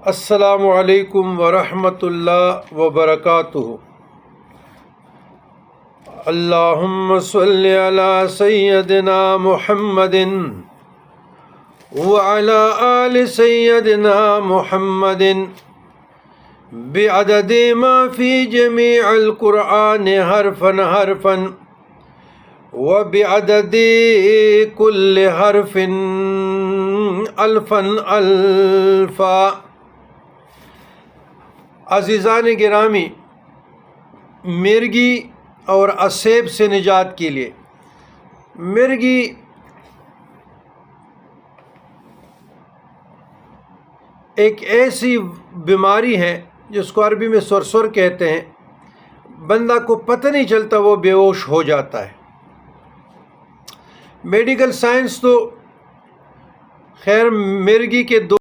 السلام علیکم ورحمۃ اللہ وبرکاتہ۔ اللہم صلی علی سیدنا محمد وعلی آل سیدنا محمد بعدد ما فی جمیع القرآن حرفا حرفا وبعدد کل حرف الفا الفا۔ عزیزان گرامی، مرگی اور اسیب سے نجات کے لیے، مرگی ایک ایسی بیماری ہے جس کو عربی میں سرسر کہتے ہیں۔ بندہ کو پتہ نہیں چلتا، وہ بے ہوش ہو جاتا ہے۔ میڈیکل سائنس تو خیر مرگی کے دو